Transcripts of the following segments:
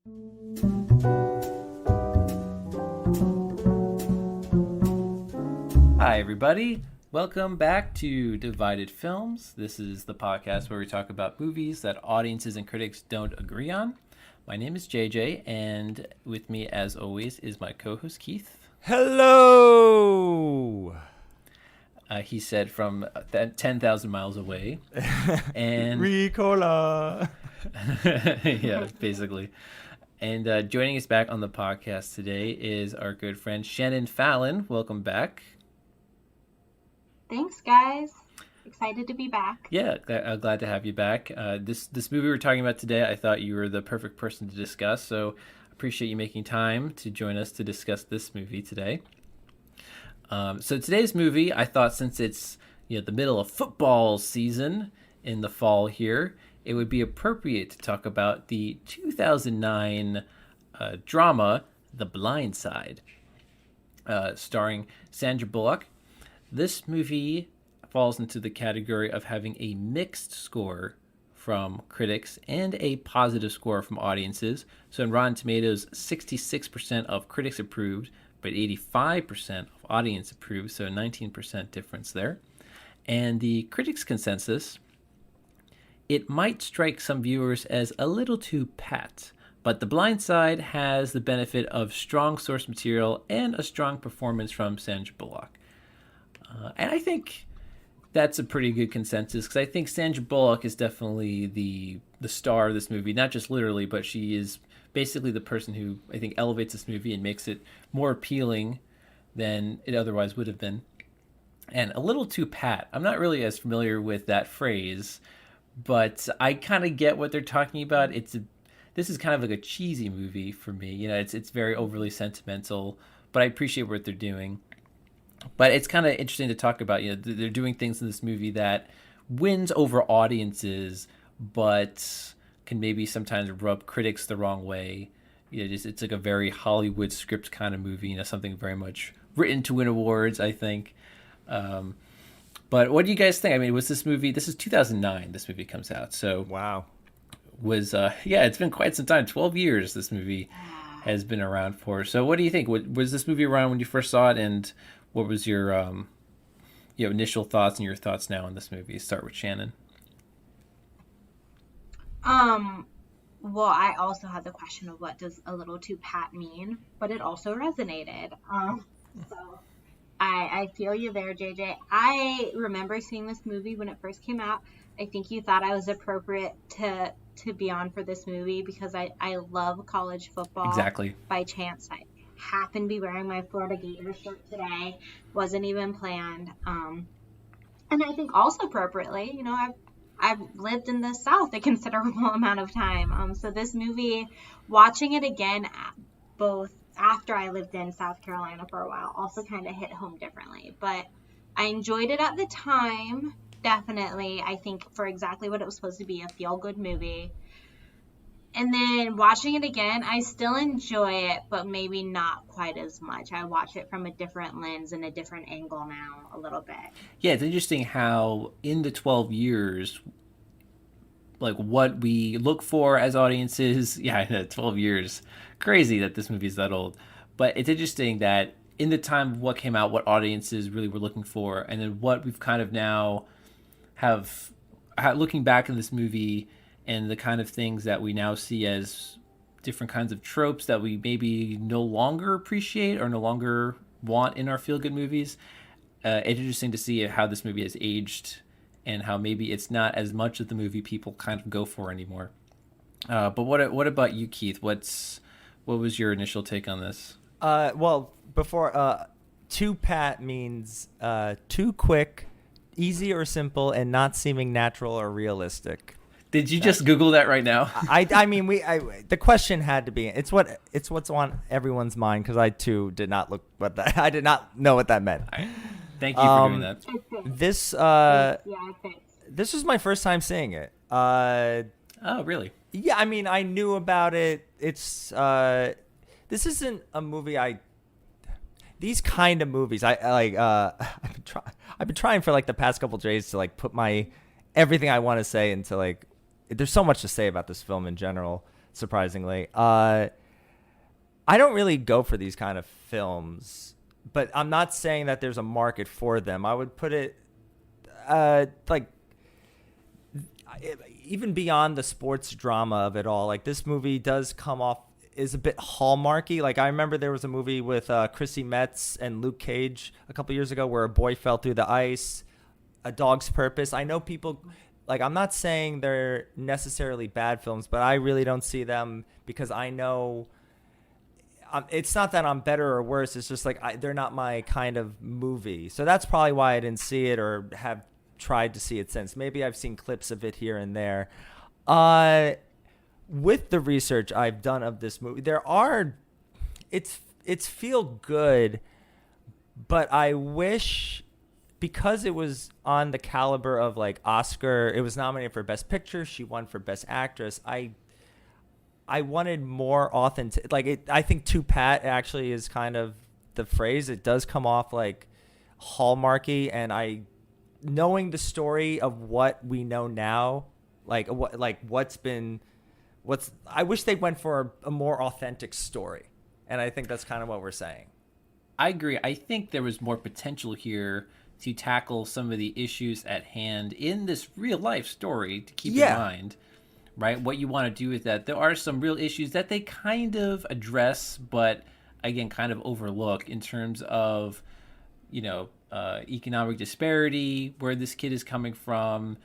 Hi, everybody. Welcome back to Divided Films. This is the podcast where we talk about movies that audiences and critics don't agree on. My name is JJ, and with me, as always, is my co-host Keith. Hello! He said from 10,000 miles away. And Ricola! yeah, basically. And joining us back on the podcast today is our good friend Shannon Falon. Welcome back. Thanks, guys. Excited to be back. Yeah, glad to have you back. This movie we're talking about today, I thought you were the perfect person to discuss, so appreciate you making time to join us to discuss this movie today. So today's movie, I thought since it's the middle of football season in the fall here, it would be appropriate to talk about the 2009 drama The Blind Side, starring Sandra Bullock. This movie falls into the category of having a mixed score from critics and a positive score from audiences. So in Rotten Tomatoes, 66% of critics approved, but 85% of audience approved, so a 19% difference there. And the critics' consensus, it might strike some viewers as a little too pat, but The Blind Side has the benefit of strong source material and a strong performance from Sandra Bullock. And I think that's a pretty good consensus, because I think Sandra Bullock is definitely the star of this movie, not just literally, but she is basically the person who I think elevates this movie and makes it more appealing than it otherwise would have been. And a little too pat. I'm not really as familiar with that phrase, but I kind of get what they're talking about. This is kind of like a cheesy movie for me. It's very overly sentimental, but I appreciate what they're doing. But it's kind of interesting to talk about. They're doing things in this movie that wins over audiences, but can maybe sometimes rub critics the wrong way. It's like a very Hollywood script kind of movie. Something very much written to win awards, I think. But what do you guys think? I mean, was this movie? This is 2009. This movie comes out. So Wow. It's been quite some time. 12 years this movie has been around for. So what do you think? Was this movie around when you first saw it, and what was your initial thoughts and your thoughts now on this movie? Start with Shannon. Well, I also had the question of what does a little too pat mean, but it also resonated. So I feel you there, JJ. I remember seeing this movie when it first came out. I think you thought I was appropriate to be on for this movie because I love college football. Exactly. By chance, I happen to be wearing my Florida Gators shirt today. Wasn't even planned. And I think also appropriately, I've lived in the South a considerable amount of time. So this movie, watching it again, both after I lived in South Carolina for a while, also kind of hit home differently. But I enjoyed it at the time, definitely. I think for exactly what it was supposed to be, a feel-good movie. And then watching it again, I still enjoy it, but maybe not quite as much. I watch it from a different lens and a different angle now a little bit. Yeah, it's interesting how in the 12 years, like what we look for as audiences, 12 years, crazy that this movie is that old. But it's interesting that in the time of what came out, what audiences really were looking for, and then what we've kind of now have looking back in this movie, and the kind of things that we now see as different kinds of tropes that we maybe no longer appreciate or no longer want in our feel-good movies. It's interesting to see how this movie has aged and how maybe it's not as much of the movie people kind of go for anymore. But what about you, Keith? What was your initial take on this? Well, before too pat means too quick, easy or simple, and not seeming natural or realistic. Did you just Google that right now? I mean, the question had to be. It's what's on everyone's mind, because I too did not look what that. I did not know what that meant. Right. Thank you for doing that. This was my first time seeing it. Oh, really? Yeah, I mean, I knew about it. It's this isn't a movie these kind of movies I like. I've been trying for like the past couple days to like put everything I want to say into like. There's so much to say about this film in general. surprisingly. I don't really go for these kind of films, but I'm not saying that there's a market for them. I would put it like even beyond the sports drama of it all. Like this movie does come off is a bit hallmarky. Like I remember there was a movie with Chrissy Metz and Luke Cage a couple years ago where a boy fell through the ice. A Dog's Purpose. I know people like I'm not saying they're necessarily bad films, but I really don't see them because I know it's not that I'm better or worse. It's just like they're not my kind of movie. So that's probably why I didn't see it or have tried to see it since. Maybe I've seen clips of it here and there. With the research I've done of this movie, it's feel good, but I wish because it was on the caliber of like Oscar, it was nominated for Best Picture. She won for Best Actress. I wanted more authentic. Like I think "to pat" actually is kind of the phrase. It does come off like hallmarky, and knowing the story of what we know now, I wish they went for a more authentic story, and I think that's kind of what we're saying. I agree. I think there was more potential here to tackle some of the issues at hand in this real life story to keep in mind, right? What you want to do with that. There are some real issues that they kind of address, but again, kind of overlook in terms of, economic disparity, where this kid is coming from,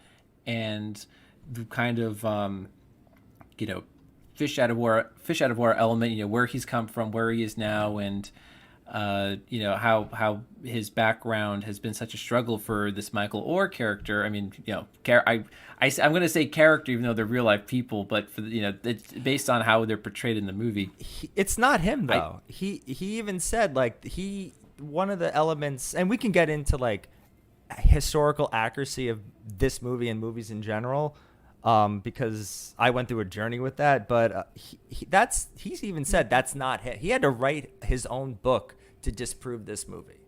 and the kind of, fish out of water element, where he's come from, where he is now, and how his background has been such a struggle for this Michael Orr character. I mean, I'm going to say character, even though they're real life people, but for it's based on how they're portrayed in the movie. It's not him though. He even said one of the elements, and we can get into like historical accuracy of this movie and movies in general. Because I went through a journey with that, but he's even said that's not him. He had to write his own book to disprove this movie.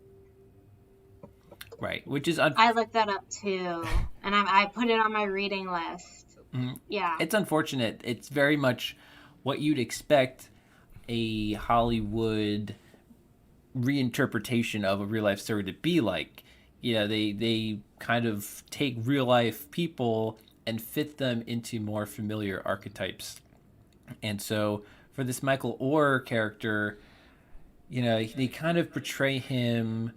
Right, which is I looked that up too, and I put it on my reading list. Mm-hmm. Yeah, it's unfortunate. It's very much what you'd expect a Hollywood reinterpretation of a real life story to be like. They kind of take real life people and fit them into more familiar archetypes. And so for this Michael Orr character, they kind of portray him,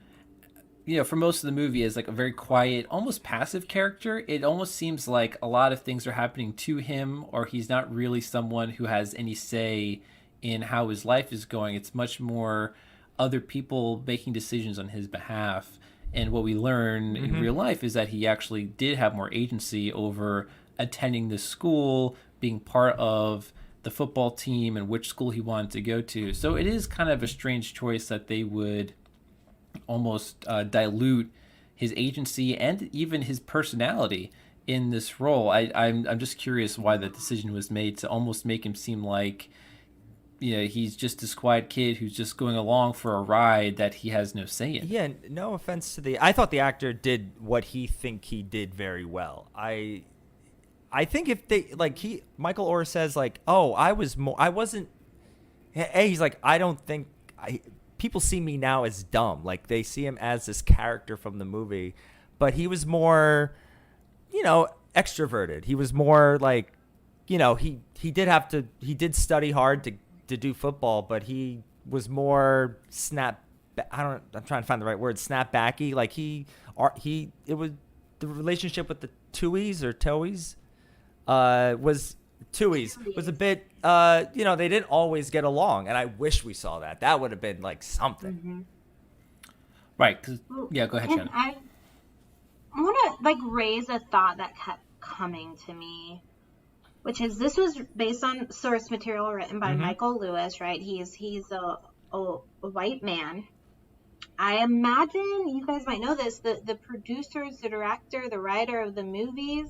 for most of the movie as like a very quiet, almost passive character. It almost seems like a lot of things are happening to him, or he's not really someone who has any say in how his life is going. It's much more other people making decisions on his behalf. And what we learn in real life is that he actually did have more agency over attending the school, being part of the football team, and which school he wanted to go to. So it is kind of a strange choice that they would almost dilute his agency and even his personality in this role. I'm just curious why that decision was made to almost make him seem like he's just this quiet kid who's just going along for a ride that he has no say in. Yeah, no offense to I thought the actor did what he did very well. I think if they Michael Orr says I wasn't. Hey, he's like, I don't think people see me now as dumb. Like they see him as this character from the movie, but he was more, extroverted. He was more like, he did study hard to do football, but he was more I'm trying to find the right word, snapbacky. Like it was the relationship with the Tuohys was a bit, they didn't always get along, and I wish we saw that. That would have been like something. Mm-hmm. Right. Yeah, go ahead, Shannon. I want to raise a thought that kept coming to me, which is this was based on source material written by Michael Lewis, right? He's a white man. I imagine you guys might know this. The producers, the director, the writer of the movies,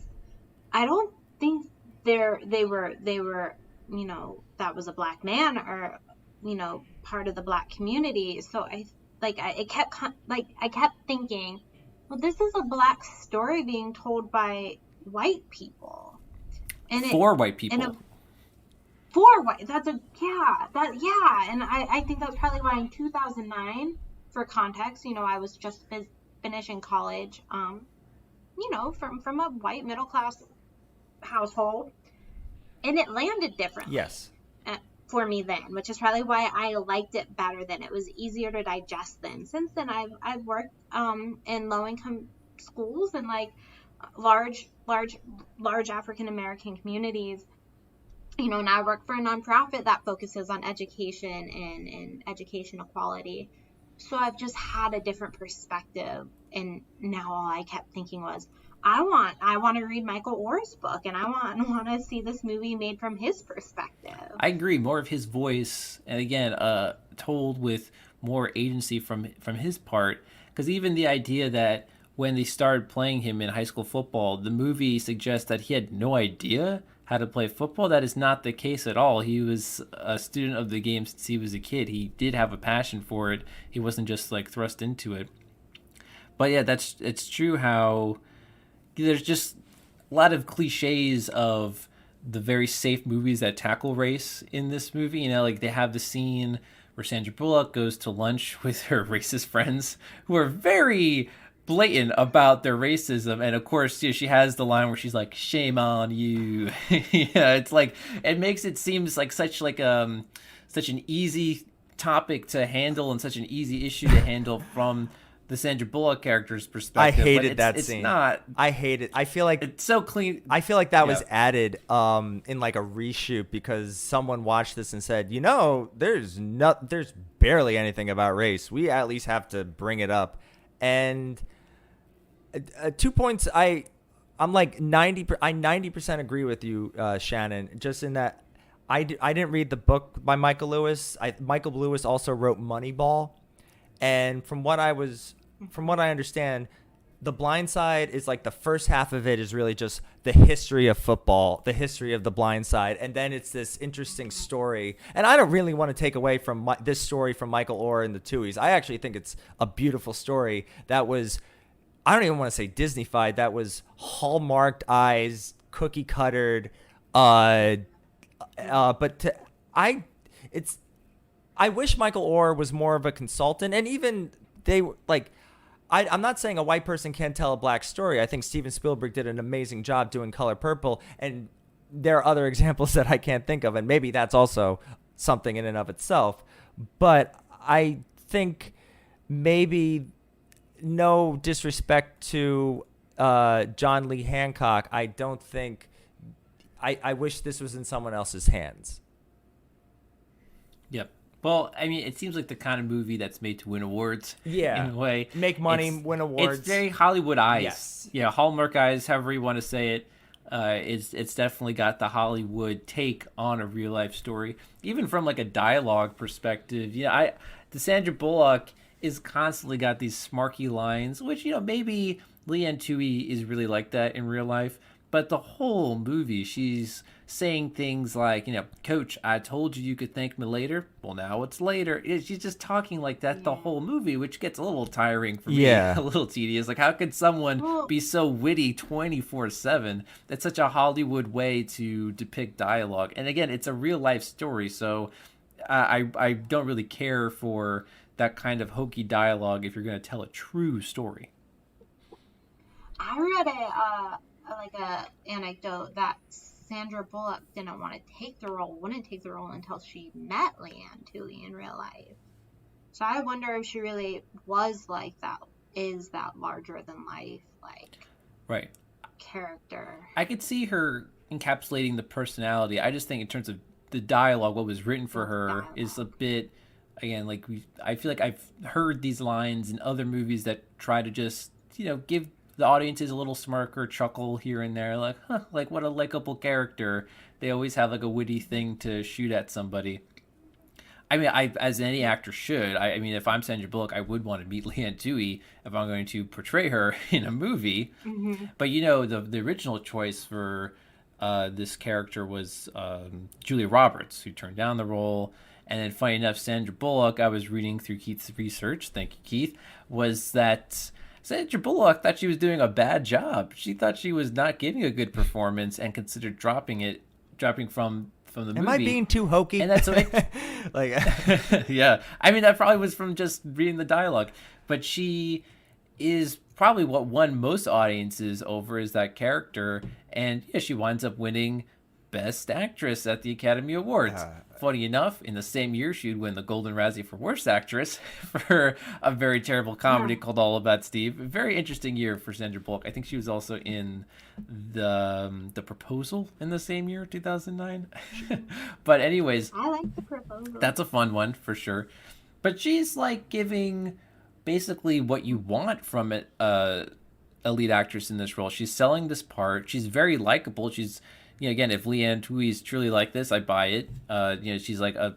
I don't think they were that was a black man or part of the black community. So I kept thinking, well, this is a black story being told by white people. For white people. 4 white. That's a yeah. And I think that's probably why in 2009, for context, I was just finishing college. From a white middle class household, and it landed differently. Yes. For me then, which is probably why I liked it better then. It was easier to digest then. Since then, I've worked in low income schools and like large African American communities. And I work for a nonprofit that focuses on education and education equality. So I've just had a different perspective, and now all I kept thinking was, I want to read Michael Orr's book, and I want to see this movie made from his perspective. I agree, more of his voice, and again, told with more agency from his part. Because even the idea that when they started playing him in high school football, the movie suggests that he had no idea how to play football. That is not the case at all. He was a student of the game since he was a kid. He did have a passion for it. He wasn't just like thrust into it. But yeah, it's true how there's just a lot of cliches of the very safe movies that tackle race in this movie. Like they have the scene where Sandra Bullock goes to lunch with her racist friends who are very blatant about their racism, and of course, she has the line where she's like, "Shame on you." It's like it makes it seems like such an easy topic to handle and such an easy issue to handle from the Sandra Bullock character's perspective. I hated that scene. It's not. I hate it. I feel like it's so clean. I feel like that was added in like a reshoot because someone watched this and said, there's barely anything about race. We at least have to bring it up. And 2 points. I'm like 90% agree with you, Shannon. Just in that I didn't read the book by Michael Lewis. Michael Lewis also wrote Moneyball, and from what I understand, The Blind Side is like the first half of it is really just the history of football, the history of The Blind Side, and then it's this interesting story. And I don't really want to take away from this story from Michael Orr and the Tuohys. I actually think it's a beautiful story that was, I don't even want to say Disney-fied, that was hallmarked eyes, cookie cuttered, I wish Michael Orr was more of a consultant, and even I'm not saying a white person can't tell a black story. I think Steven Spielberg did an amazing job doing Color Purple, and there are other examples that I can't think of, and maybe that's also something in and of itself. But I think maybe, no disrespect to John Lee Hancock, I don't think I wish this was in someone else's hands. Yep. Well, I mean, it seems like the kind of movie that's made to win awards. Yeah. In a way. Make money, win awards. It's very Hollywood eyes. Yes. Yeah, Hallmark eyes, however you want to say it. It's definitely got the Hollywood take on a real life story. Even from like a dialogue perspective, the Sandra Bullock is constantly got these smarky lines, which, maybe Leanne Tui is really like that in real life. But the whole movie, she's saying things like, Coach, I told you could thank me later. Well, now it's later. She's just talking like that the whole movie, which gets a little tiring for me, a little tedious. Like, how could someone be so witty 24/7? That's such a Hollywood way to depict dialogue. And again, it's a real life story, so I don't really care for that kind of hokey dialogue if you're going to tell a true story. I read a anecdote that Sandra Bullock wouldn't take the role until she met Leanne Tui in real life. So I wonder if she really was like that, is that larger than life, right, character. I could see her encapsulating the personality. I just think in terms of the dialogue, what was written for her is a bit, again, I feel like I've heard these lines in other movies that try to just, give the audiences a little smirk or chuckle here and there, like, what a likable character. They always have like a witty thing to shoot at somebody. I mean, as any actor should. I mean, if I'm Sandra Bullock, I would want to meet Leanne Tui if I'm going to portray her in a movie. Mm-hmm. But the original choice for this character was Julia Roberts, who turned down the role. And then, funny enough, Sandra Bullock, I was reading through Keith's research, thank you, Keith, was that Sandra Bullock thought she was doing a bad job. She thought she was not giving a good performance and considered dropping from from the movie. Am I being too hokey? And that's what like, yeah. I mean, that probably was from just reading the dialogue. But she is probably what won most audiences over is that character. And yeah, she winds up winning Best Actress at the Academy Awards. Funny enough, in the same year, she'd win the Golden Razzie for Worst Actress for a very terrible comedy called All About Steve. A very interesting year for Sandra Bullock. I think she was also in the Proposal in the same year, 2009. But anyways, I like The Proposal. that's a fun one for sure. But she's like giving basically what you want from it, a lead actress in this role. She's selling this part. She's very likable. She's, you know, again, if Leanne Tui is truly like this, I buy it. You know, she's like a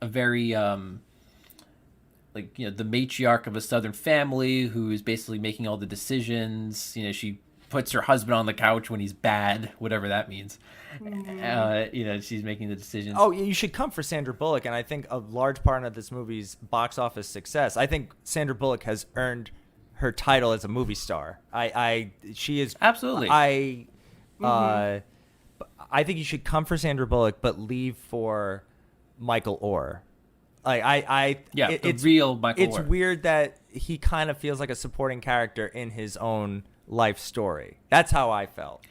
very like, you know, the matriarch of a Southern family who is basically making all the decisions. You know, she puts her husband on the couch when he's bad, whatever that means. You know, she's making the decisions. oh, you should come for Sandra Bullock, and I think a large part of this movie's box office success. I think Sandra Bullock has earned her title as a movie star. She is Absolutely. I think you should come for Sandra Bullock, but leave for Michael Orr. It's real Michael It's Orr. weird that he kind of feels like a supporting character in his own life story. That's how I felt.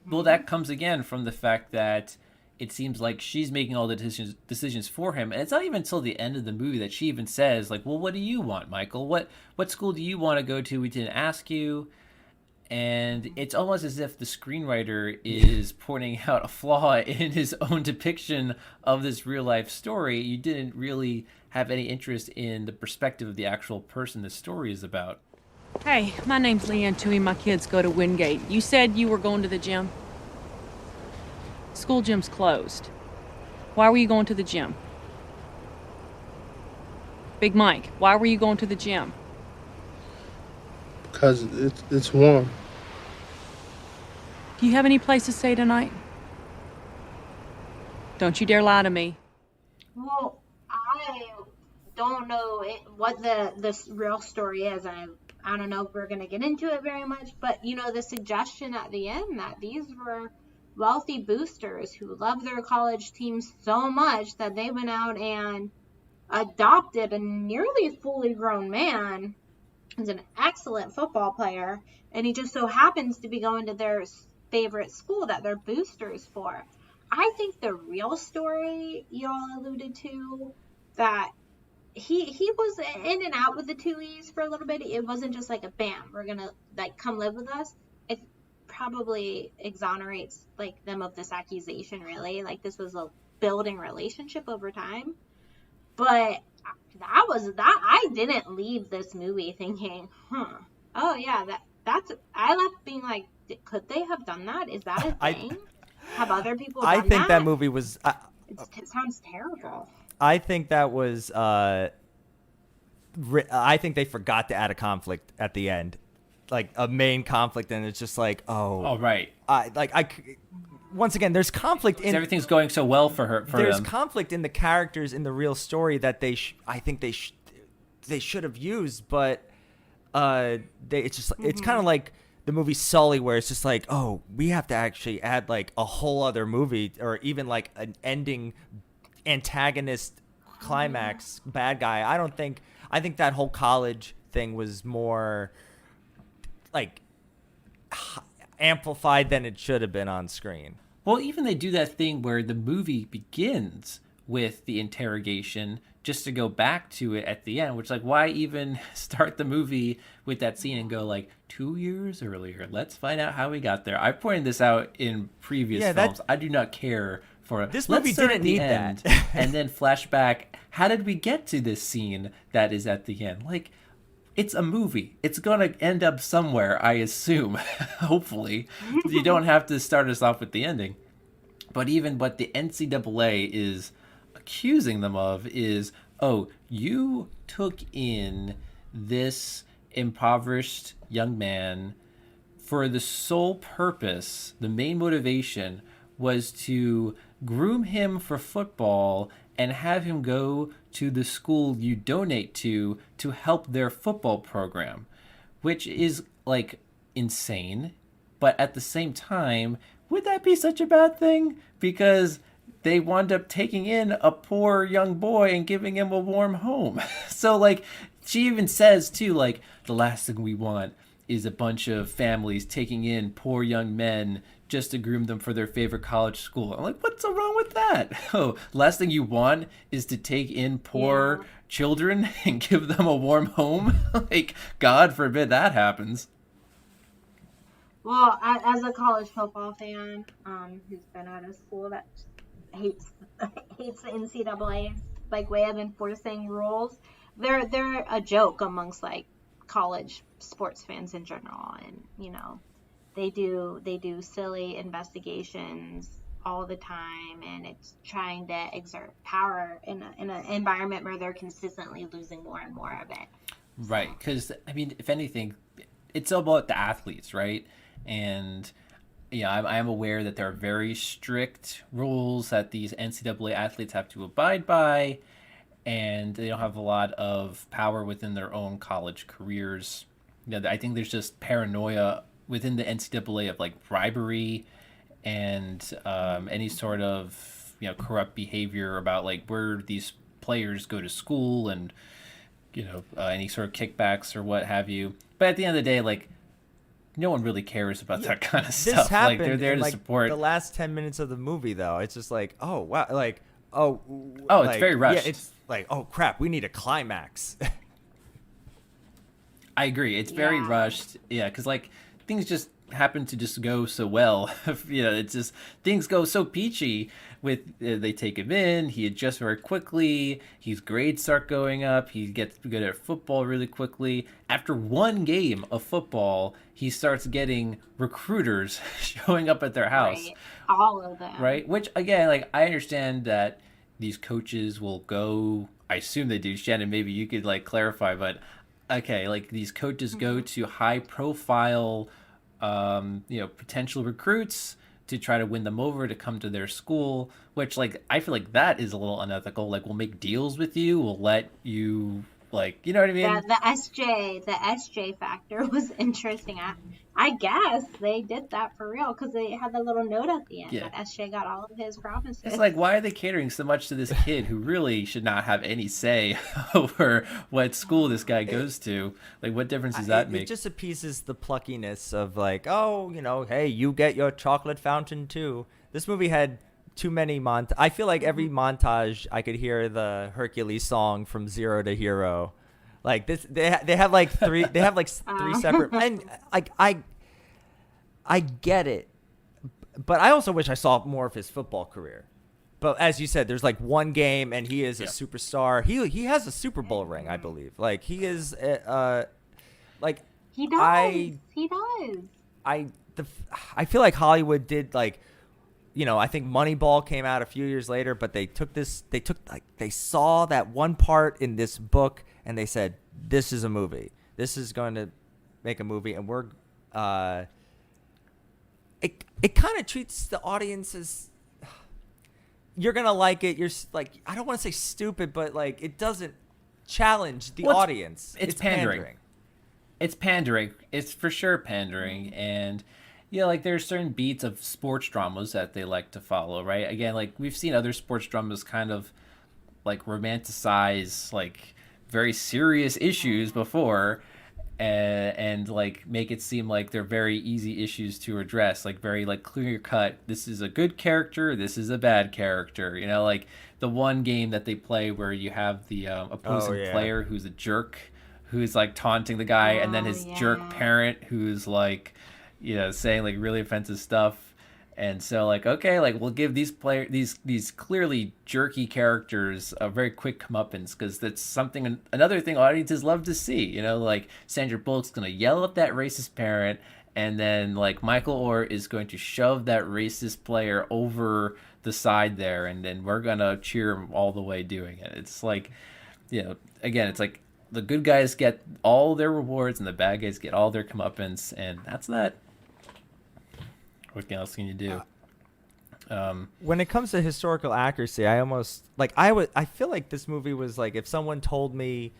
Well, that comes again from the fact that it seems like she's making all the decisions for him, and it's not even until the end of the movie that she even says, like, "Well, what do you want, Michael? What school do you want to go to? We didn't ask you." And it's almost as if the screenwriter is pointing out a flaw in his own depiction of this real life story. You didn't really have any interest in the perspective of the actual person the story is about. Hey, my name's Leanne Tui. My kids go to Wingate. You said you were going to the gym? School gym's closed. Why were you going to the gym? Big Mike, why were you going to the gym? Because it's warm. Do you have any place to stay tonight? Don't you dare lie to me. Well, I don't know what the real story is. I don't know if we're going to get into it very much, but, you know, the suggestion at the end that these were wealthy boosters who loved their college teams so much that they went out and adopted a nearly fully grown man who's an excellent football player, and he just so happens to be going to their favorite school that they're boosters for. I think the real story y'all alluded to, that he was in and out with the Tuies for a little bit. It wasn't just like a bam, we're gonna like come live with us. It probably exonerates like them of this accusation, really. Like this was a building relationship over time. But I didn't leave this movie thinking, oh yeah, that's I left being like, could they have done that? Is that a thing? Have other people done that? I think that movie was it sounds terrible. I think that was I think they forgot to add a conflict at the end, like a main conflict, and it's just like, Oh, right. once again, there's conflict in Everything's going so well for there's them. conflict in the characters in the real story that I think they should have used, but it's just it's kind of like the movie Sully, where it's just like, oh, we have to actually add like a whole other movie, or even like an ending antagonist climax bad guy. I think that whole college thing was more like amplified than it should have been on screen. Well, even they do that thing where the movie begins with the interrogation just to go back to it at the end, which, like, why even start the movie with that scene and go, like, 2 years earlier? Let's find out how we got there. I pointed this out in previous films. I do not care for it. This movie didn't need that. And then flashback, how did we get to this scene that is at the end? Like, it's a movie. It's going to end up somewhere, I assume. Hopefully. You don't have to start us off with the ending. But even what the NCAA is accusing them of is, oh, you took in this impoverished young man for the sole purpose, the main motivation was to groom him for football and have him go to the school you donate to help their football program, which is like insane. But at the same time, would that be such a bad thing? Because they wound up taking in a poor young boy and giving him a warm home. So, like, she even says, too, like, the last thing we want is a bunch of families taking in poor young men just to groom them for their favorite college school. I'm like, what's so wrong with that? Oh, last thing you want is to take in poor children and give them a warm home? Like, God forbid that happens. Well, as a college football fan, who's been at a school that hates hates the NCAA's like way of enforcing rules, they're a joke amongst like college sports fans in general, and they do silly investigations all the time, and it's trying to exert power in an environment where they're consistently losing more and more of it. Right, because I mean, if anything, it's all about the athletes, right? And I'm aware that there are very strict rules that these NCAA athletes have to abide by, and they don't have a lot of power within their own college careers. I think there's just paranoia within the NCAA of like bribery and any sort of corrupt behavior about like where these players go to school and any sort of kickbacks or what have you. But at the end of the day, like, no one really cares about that kind of stuff. This happened like they're there in, to like, support the last 10 minutes of the movie, though. It's just like, oh wow, like it's very rushed. Yeah, it's like, oh crap, we need a climax. I agree. It's very rushed. Yeah, because like things just happen to just go so well. It's just things go so peachy. With they take him in, he adjusts very quickly. His grades start going up. He gets good at football really quickly. After one game of football, he starts getting recruiters showing up at their house. Right. All of them. Right? Which again, like I understand that these coaches will go. I assume they do. Shannon, maybe you could like clarify, but okay, like these coaches go to high profile potential recruits to try to win them over to come to their school, which like I feel like that is a little unethical. Like we'll make deals with you, we'll let you like, you know what I mean? The SJ factor was interesting. I guess they did that for real because they had the little note at the end that SJ got all of his promises. It's like, why are they catering so much to this kid who really should not have any say over what school this guy goes to? Like, what difference does that make? It just appeases the pluckiness of like, oh, hey, you get your chocolate fountain too. This movie had too many I feel like every montage I could hear the Hercules song from Zero to Hero. Like this, they have like three separate, and like I get it, but I also wish I saw more of his football career. But as you said, there's like one game, and he is a superstar. He has a Super Bowl ring, I believe. Like he is, like he does. He does. I feel like Hollywood did like. I think Moneyball came out a few years later, but they saw that one part in this book and they said, this is a movie. This is going to make a movie. And it kind of treats the audience as, you're going to like it. You're like, I don't want to say stupid, but like, it doesn't challenge the audience. It's pandering. It's pandering. It's for sure pandering. And like there's certain beats of sports dramas that they like to follow, right? Again, like we've seen other sports dramas kind of like romanticize like very serious issues before and like make it seem like they're very easy issues to address, like very like clear cut. This is a good character. This is a bad character. Like the one game that they play where you have the opposing player who's a jerk, who's like taunting the guy, and then his jerk parent who's like, saying like really offensive stuff. And so like, okay, like we'll give these these clearly jerky characters a very quick comeuppance, because that's another thing audiences love to see. Like Sandra Bullock's gonna yell at that racist parent, and then like Michael Orr is going to shove that racist player over the side there, and then we're gonna cheer him all the way doing it. It's like, again, it's like the good guys get all their rewards and the bad guys get all their comeuppance, and that's that. What else can you do? When it comes to historical accuracy, I almost like I feel like this movie was like if someone told me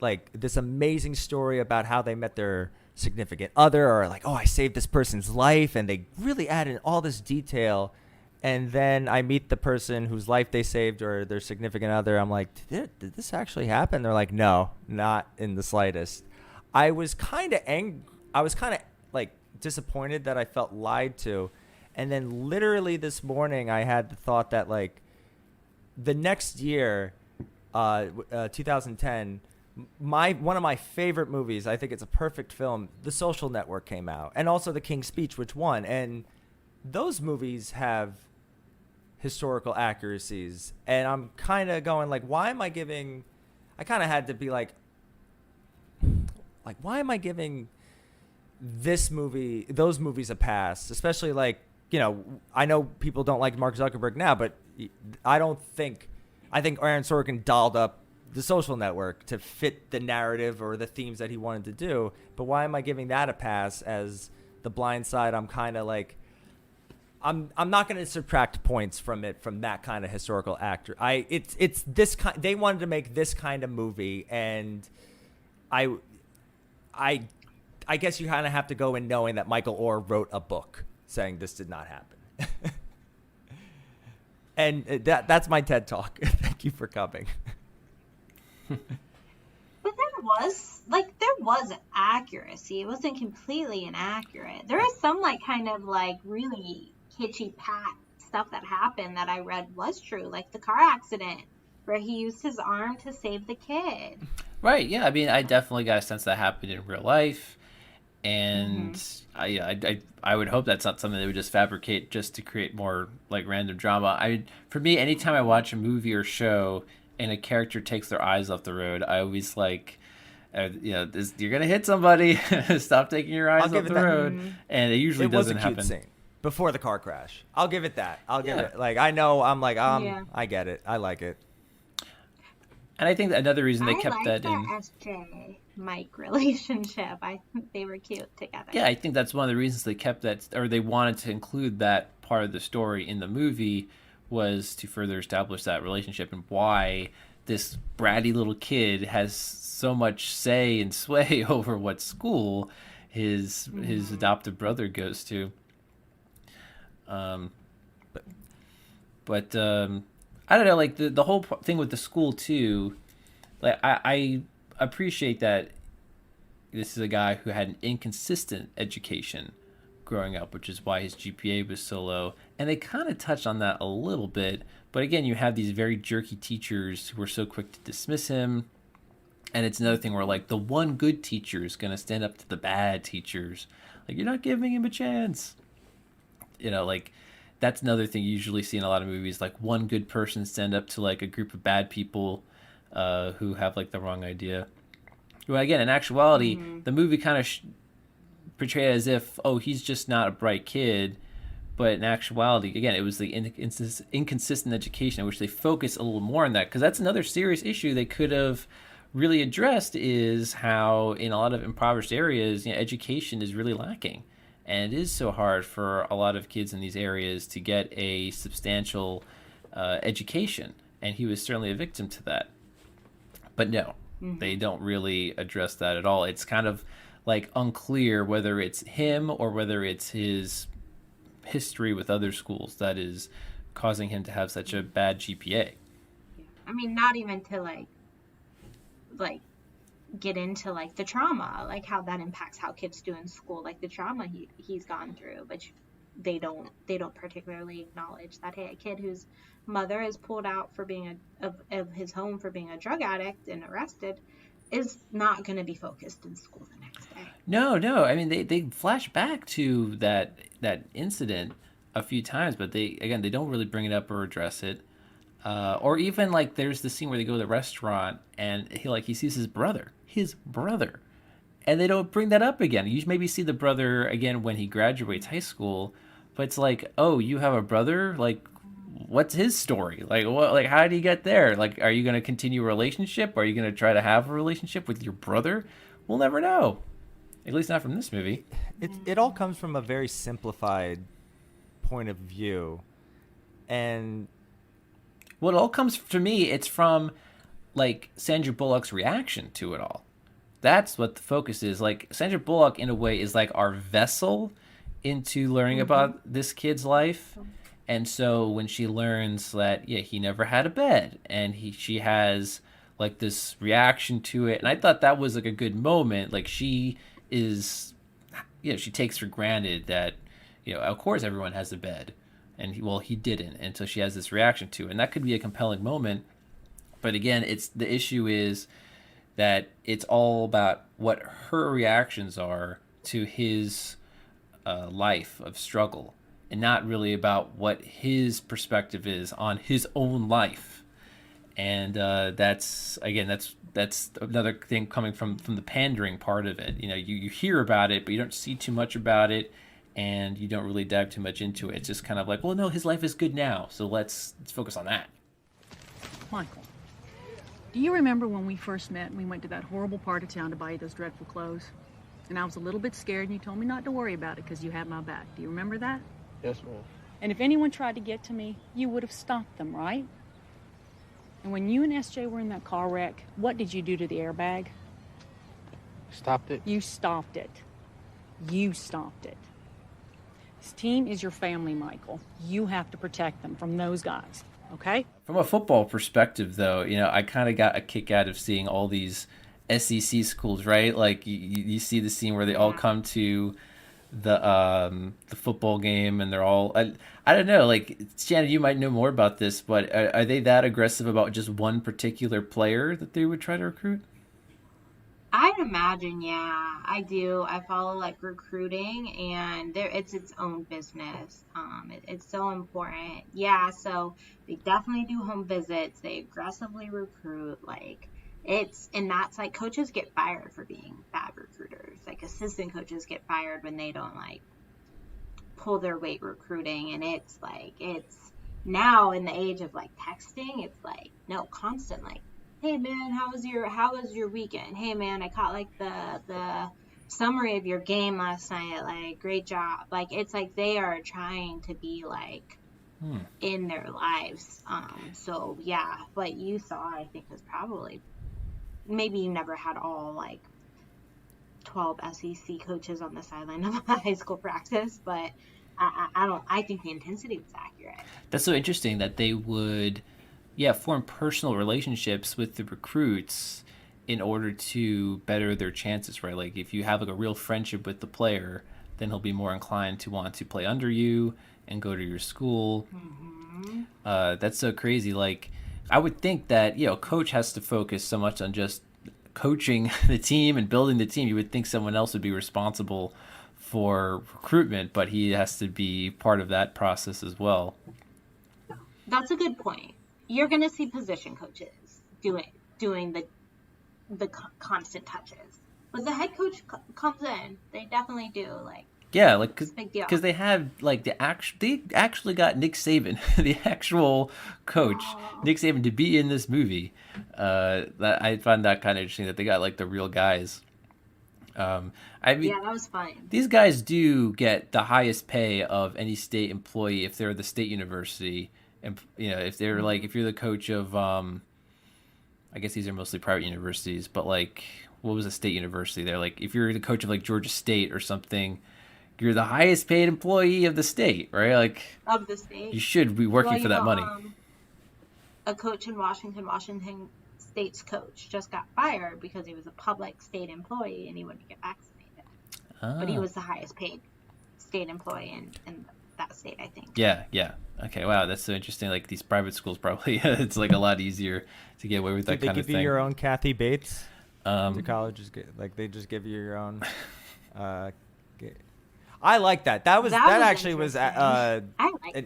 like this amazing story about how they met their significant other, or like, oh, I saved this person's life, and they really add in all this detail. And then I meet the person whose life they saved or their significant other. I'm like, did this actually happen? They're like, no, not in the slightest. I was kind of I was kind of like disappointed that I felt lied to. And then literally this morning I had the thought that like the next year, 2010, one of my favorite movies, I think it's a perfect film, The Social Network came out, and also The King's Speech, which won. And those movies have historical accuracies, and I'm kind of going like, why am I giving? I kind of had to be like, why am I giving those movies a pass? Especially like, you know, I know people don't like Mark Zuckerberg now, but I think Aaron Sorkin dolled up The Social Network to fit the narrative or the themes that he wanted to do. But why am I giving that a pass? As The Blind Side, I'm kind of like, I'm not going to subtract points from that kind of historical actor. It's this kind. They wanted to make this kind of movie, and I guess you kind of have to go in knowing that Michael Orr wrote a book saying this did not happen. And that's my TED Talk. Thank you for coming. But there was accuracy. It wasn't completely inaccurate. There is some like kind of like really kitschy stuff that happened that I read was true, like the car accident where he used his arm to save the kid. Right. Yeah. I mean, I definitely got a sense that happened in real life, and I would hope that's not something they would just fabricate just to create more like random drama. For me, anytime I watch a movie or show and a character takes their eyes off the road, I always like, you're gonna hit somebody. Stop taking your eyes off the road. And it usually doesn't happen. Scene before the car crash. I'll give it that. I'll give it. Like, I know. I'm like, I get it. I like it. And I think that another reason they kept that in SJ Mike relationship. I think they were cute together. Yeah, I think that's one of the reasons they kept that, or they wanted to include that part of the story in the movie, was to further establish that relationship and why this bratty little kid has so much say and sway over what school his adoptive brother goes to. But I don't know, like the whole thing with the school too. Like I appreciate that this is a guy who had an inconsistent education growing up, which is why his GPA was so low. And they kind of touched on that a little bit. But again, you have these very jerky teachers who are so quick to dismiss him. And it's another thing where like the one good teacher is going to stand up to the bad teachers. Like, you're not giving him a chance. You know, like that's another thing you usually see in a lot of movies. Like one good person stand up to like a group of bad people who have like the wrong idea. Well, again, in actuality, the movie kind of portrayed as if, oh, he's just not a bright kid. But in actuality, again, it was the inconsistent education, which they focus a little more on that. Because that's another serious issue they could have really addressed, is how in a lot of impoverished areas, education is really lacking. And it is so hard for a lot of kids in these areas to get a substantial education. And he was certainly a victim to that. But no, they don't really address that at all. It's kind of like unclear whether it's him or whether it's his history with other schools that is causing him to have such a bad GPA. I mean, not even to like get into like the trauma, like how that impacts how kids do in school, like the trauma he's gone through, which they don't particularly acknowledge that, hey, a kid whose mother is pulled out for being of his home for being a drug addict and arrested is not going to be focused in school the next day. No. I mean, they flash back to that incident a few times, but they don't really bring it up or address it. Or even like there's the scene where they go to the restaurant and he sees his brother, and they don't bring that up again. You maybe see the brother again when he graduates high school, but it's like, oh, you have a brother? Like, what's his story? Like, what? Like, how did he get there? Like, are you going to continue a relationship? Are you going to try to have a relationship with your brother? We'll never know. At least not from this movie. It all comes from a very simplified point of view, and it all comes to me. It's from like Sandra Bullock's reaction to it all. that's what the focus is. Like Sandra Bullock, in a way, is like our vessel into learning about this kid's life. And so when she learns that, yeah, he never had a bed, and she has like this reaction to it, and I thought that was like a good moment. Like she is, she takes for granted that, of course everyone has a bed, and he didn't, and so she has this reaction to it, and that could be a compelling moment. But again, the issue is that it's all about what her reactions are to his life of struggle, and not really about what his perspective is on his own life. And that's another thing coming from the pandering part of it. You hear about it, but you don't see too much about it, and you don't really dive too much into it. It's just kind of like, well, no, his life is good now, so let's focus on that. Michael, do you remember when we first met and we went to that horrible part of town to buy you those dreadful clothes? And I was a little bit scared, and you told me not to worry about it because you had my back. Do you remember that? Yes, ma'am. And if anyone tried to get to me, you would have stopped them, right? And when you and SJ were in that car wreck, what did you do to the airbag? Stopped it? You stopped it. You stopped it. This team is your family, Michael. You have to protect them from those guys, okay? From a football perspective, though, I kind of got a kick out of seeing all these SEC schools, right? Like you see the scene where they all come to the football game, and they're all I don't know, like Shannon, you might know more about this, but are they that aggressive about just one particular player that they would try to recruit? I'd imagine, yeah, I do. I follow like recruiting, and it's its own business. It's so important. Yeah, so they definitely do home visits. They aggressively recruit, and that's like coaches get fired for being bad recruiters. Like assistant coaches get fired when they don't like pull their weight recruiting. And it's now in the age of like texting, it's like, no, constant, like, hey man, how was your weekend? Hey man, I caught like the summary of your game last night. Like, great job. Like, it's like they are trying to be like in their lives. So yeah, what you saw, I think, was probably, maybe you never had all like 12 SEC coaches on the sideline of a high school practice, but I think the intensity was accurate. That's so interesting that they would, form personal relationships with the recruits in order to better their chances, right? Like if you have like a real friendship with the player, then he'll be more inclined to want to play under you and go to your school. That's so crazy. Like I would think that, a coach has to focus so much on just coaching the team and building the team. You would think someone else would be responsible for recruitment, but he has to be part of that process as well. That's a good point. You're going to see position coaches doing the constant touches. But the head coach comes in. They definitely do. Because they have like they actually got Nick Saban, the actual coach, Nick Saban, to be in this movie. That I find that kind of interesting that they got like the real guys. Yeah, that was fun. These guys do get the highest pay of any state employee if they're the state university, and if they're like if you're the coach of, I guess these are mostly private universities, but like what was a state university there? Like if you're the coach of like Georgia State or something, you're the highest paid employee of the state, right? Like of the state, you should be working for that money. A coach in Washington State's coach just got fired because he was a public state employee and he wouldn't get vaccinated. But he was the highest paid state employee in that state, I think. Yeah. Okay, wow, that's so interesting. Like these private schools probably, it's like a lot easier to get away with that kind of thing. Did they give you your own Kathy Bates? The colleges they just give you your own. I like that. That actually was an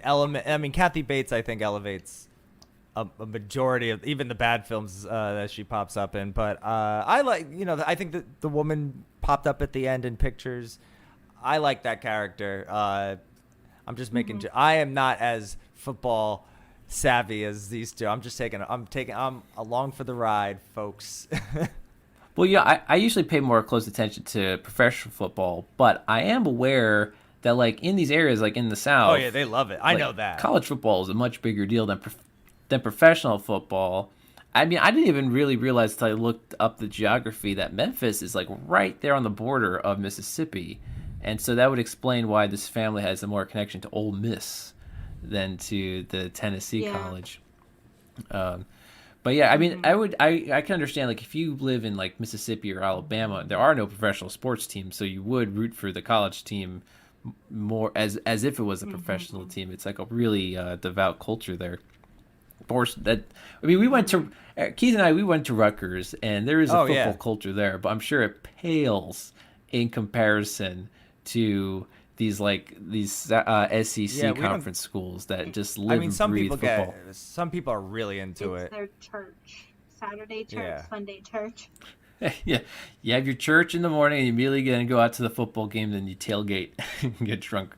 element. I mean, Kathy Bates, I think, elevates a majority of even the bad films that she pops up in. But I like, I think that the woman popped up at the end in pictures. I like that character. I'm just making. I am not as football savvy as these two. I'm along for the ride, folks. Well, yeah, I usually pay more close attention to professional football, but I am aware that, like, in these areas, like in the South... Oh, yeah, they love it. I know that. College football is a much bigger deal than professional football. I mean, I didn't even really realize until I looked up the geography that Memphis is like right there on the border of Mississippi, and so that would explain why this family has a more connection to Ole Miss than to the Tennessee Yeah. college. Um, but yeah, I mean, Hmm. I can understand like if you live in like Mississippi or Alabama, there are no professional sports teams, so you would root for the college team more as if it was a professional Hmm. team. It's like a really devout culture there. Force that I mean, we went to Keith and I. We went to Rutgers, and there is a Oh football yeah. culture there, but I'm sure it pales in comparison to these Yeah, SEC we don't. conference schools that just I live mean, and breathe football. some people are really into It's it. their church. Saturday church, Yeah. Sunday church. Yeah, you have your church in the morning, and you immediately gonna go out to the football game, then you tailgate and get drunk.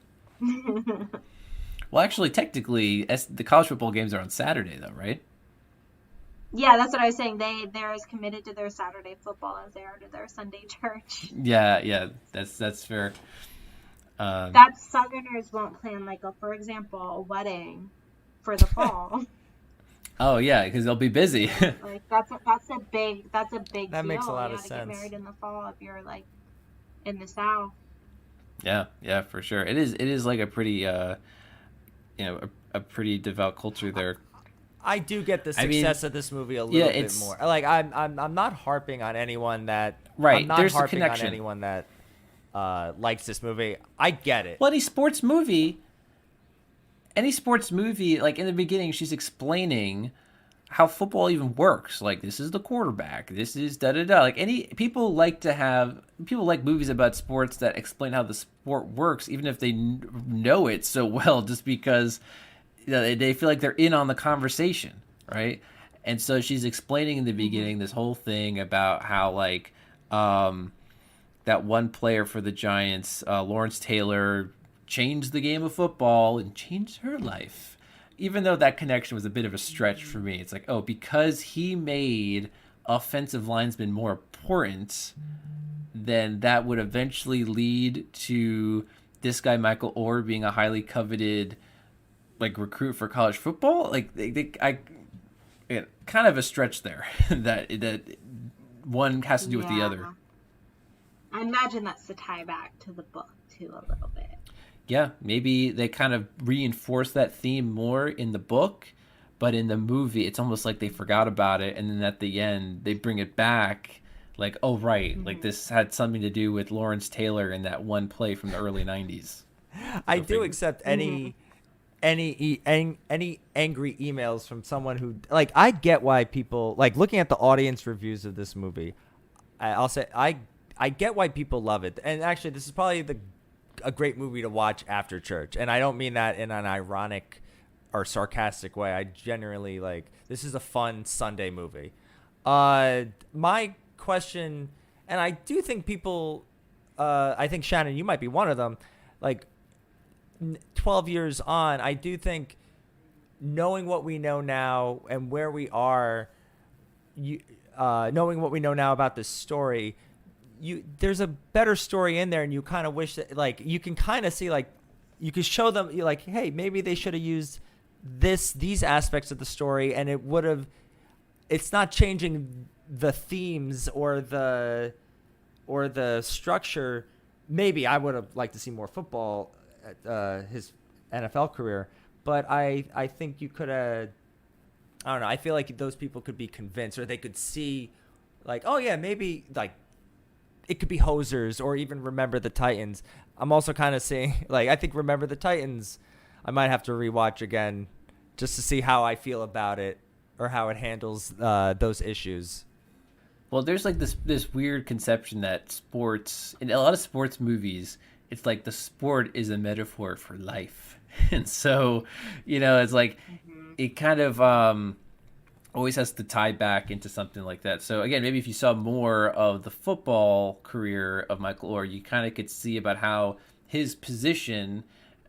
Well, actually, technically, the college football games are on Saturday, though, right? Yeah, that's what I was saying. They're as committed to their Saturday football as they are to their Sunday church. Yeah, yeah, that's fair. That Southerners won't plan like for example, a wedding for the fall. Oh yeah, because they'll be busy. Yeah, like that's a big That makes a deal. lot You of got to get sense. married in the fall if you're like in the South. Yeah, yeah, for sure. It is like a pretty a pretty devout culture there. I do get the I mean, success of this movie a yeah, little bit it's more. Like I'm not harping on anyone that I'm right. not There's a harping on connection. anyone that likes this movie. I get it. Well, any sports movie, like in the beginning, she's explaining how football even works. Like this is the quarterback. This is da da da. Like any people like movies about sports that explain how the sport works, even if they know it so well, just because they feel like they're in on the conversation, right? And so she's explaining in the beginning this whole thing about how like that one player for the Giants, Lawrence Taylor, changed the game of football and changed her life. Even though that connection was a bit of a stretch for me, it's like, oh, because he made offensive linemen more important, then that would eventually lead to this guy Michael Orr being a highly coveted like recruit for college football. Like kind of a stretch there that one has to do with the other. Yeah. I imagine that's the tie back to the book too a little bit. Yeah, maybe they kind of reinforce that theme more in the book, but in the movie, it's almost like they forgot about it, and then at the end, they bring it back, like, oh right, like this had something to do with Lawrence Taylor and that one play from the early '90s. I Go do figure. accept any angry emails from someone who like I get why people like looking at the audience reviews of this movie. I'll say I get why people love it, and actually this is probably a great movie to watch after church, and I don't mean that in an ironic or sarcastic way. I generally like this is a fun Sunday movie. My question, and I do think people, I think Shannon, you might be one of them. Like 12 years on, I do think knowing what we know now and where we are, knowing what we know now about this story, there's a better story in there, and you kind of wish that like you can kind of see like you could show them you're like, hey, maybe they should have used these aspects of the story, and it would have. It's not changing the themes or the structure. Maybe I would have liked to see more football at his NFL career, but I think you could have. I don't know. I feel like those people could be convinced, or they could see, like, oh yeah, maybe like it could be Hosers or even Remember the Titans. I'm also kind of saying, like, I think Remember the Titans, I might have to rewatch again just to see how I feel about it or how it handles those issues. Well, there's like this weird conception that sports in a lot of sports movies, it's like the sport is a metaphor for life, and so it's like it kind of always has to tie back into something like that. So again, maybe if you saw more of the football career of Michael Orr, you kind of could see about how his position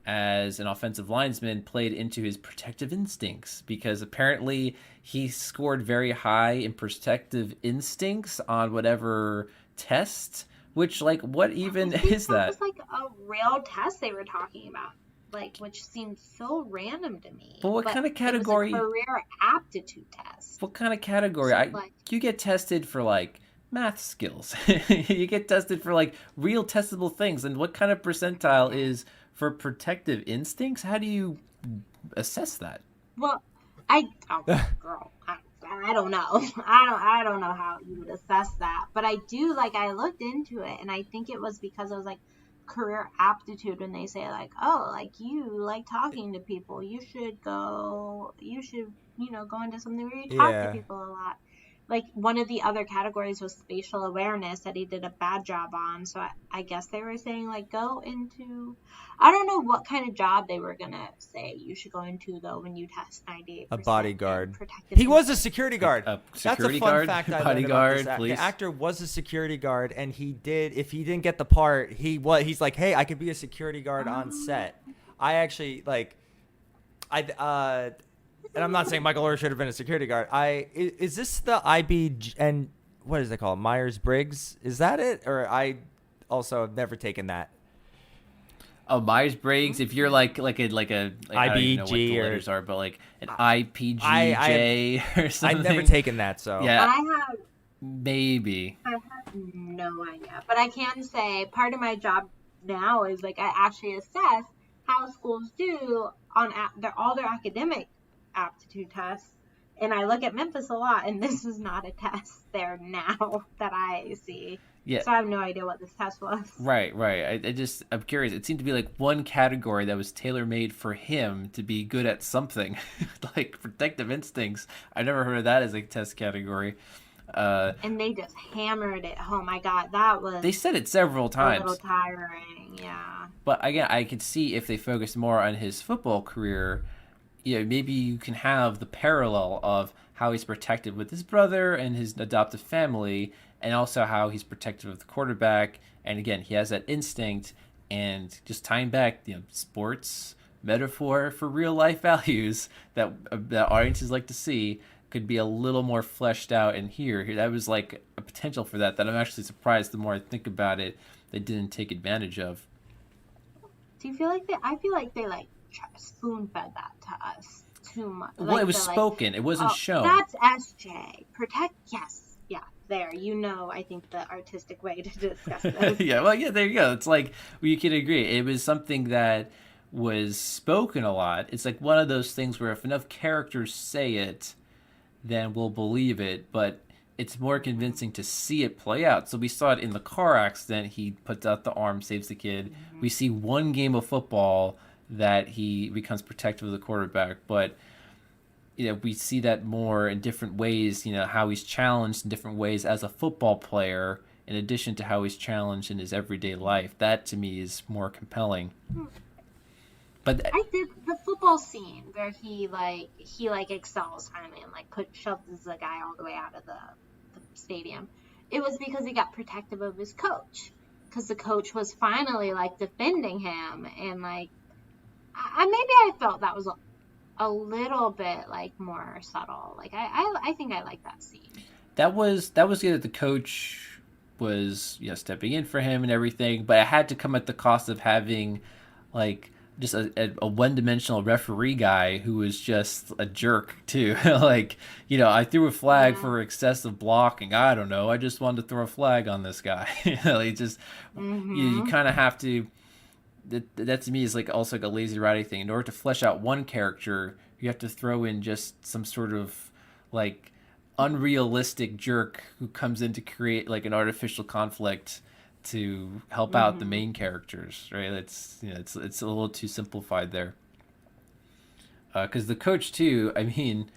as an offensive lineman played into his protective instincts, because apparently he scored very high in protective instincts on whatever test, which like what even is That that? was like a real test they were talking about. like, which seemed so random to me. But what kind of category? It was a career aptitude test. What kind of category? So, You get tested for like math skills. You get tested for like real testable things. And what kind of percentile is for protective instincts? How do you assess that? Well, girl, I don't know. I don't know how you would assess that. But I do, like, I looked into it, and I think it was because it was like career aptitude when they say like, oh, like you like talking to people, you should go into something where you talk to people a lot. Like, one of the other categories was spatial awareness that he did a bad job on. So I guess they were saying, like, go into... I don't know what kind of job they were going to say you should go into, though, when you test 98%. A bodyguard. He was a security guard. That's a fun fact I learned about this. The actor was a security guard, and if he didn't get the part, he's like, hey, I could be a security guard on set. I actually, like... And I'm not saying Michael Orr should have been a security guard. Is this the IB and what is it called? Myers-Briggs? Is that it? Or I also have never taken that. Oh, Myers-Briggs. If you're like a IBG, I don't even know what the letters are, but like an IPGJ or something. I've never taken that, so yeah. Maybe. I have no idea, but I can say part of my job now is like I actually assess how schools do on all their academic aptitude tests, and I look at Memphis a lot, and this is not a test there now that I see. Yeah. So I have no idea what this test was. Right. I'm curious. It seemed to be like one category that was tailor-made for him to be good at something, like protective instincts. I never heard of that as a test category. And they just hammered it home. I got that was. They said it several times. A little tiring, yeah. But again, I could see if they focused more on his football career. Maybe you can have the parallel of how he's protected with his brother and his adoptive family, and also how he's protected with the quarterback. And again, he has that instinct, and just tying back, sports metaphor for real life values that audiences like to see could be a little more fleshed out in here. That was like a potential for that I'm actually surprised the more I think about it, they didn't take advantage of. Do you feel like I feel like they like spoon-fed that to us too much. Well, it was spoken. It wasn't shown. That's SJ. Yes. Yeah, there. I think the artistic way to discuss this. Yeah, there you go. It's like, you can agree. It was something that was spoken a lot. It's like one of those things where if enough characters say it, then we'll believe it. But it's more convincing to see it play out. So we saw it in the car accident. He puts out the arm, saves the kid. Mm-hmm. We see one game of football that he becomes protective of the quarterback, but we see that more in different ways, how he's challenged in different ways as a football player in addition to how he's challenged in his everyday life. That to me is more compelling. But I did the football scene where he excels finally and shoves the guy all the way out of the stadium. It was because he got protective of his coach, because the coach was finally defending him, and maybe I felt that was a little bit more subtle. I think I like that scene. That was good that the coach was stepping in for him and everything, but it had to come at the cost of having just a one-dimensional referee guy who was just a jerk too. I threw a flag for excessive blocking. I don't know. I just wanted to throw a flag on this guy. You kind of have to. That to me is also a lazy writing thing. In order to flesh out one character, you have to throw in just some sort of unrealistic jerk who comes in to create an artificial conflict to help out the main characters, right? It's a little too simplified there. Because the coach too, in